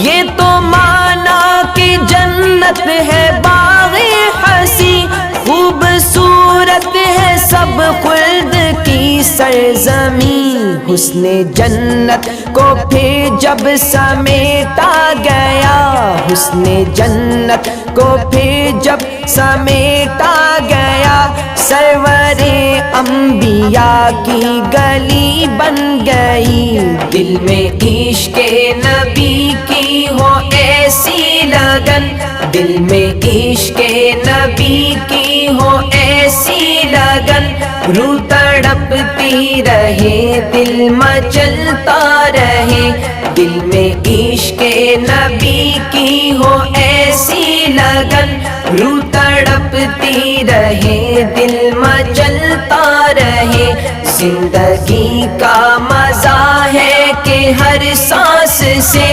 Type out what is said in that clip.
یہ تو مانا کہ جنت ہے باغ ہنسی، خوبصورت ہے سب خلد کی سرزمین، حسن جنت کو پھر جب سمیٹا گیا، حسن جنت کو پھر جب سمیٹا گیا، سرور انبیاء کی گلی بن گئی۔ دل میں عشق نبی کی ہو ایسی لگن، دل میں عشق نبی کی ہو ایسی لگن، روح تڑپتی رہے دل مچلتا رہے، دل میں عشق نبی کی ہو ایسی لگن، روح تڑپتی رہے دل مچلتا رہے۔ زندگی کا مزہ ہے کہ ہر سانس سے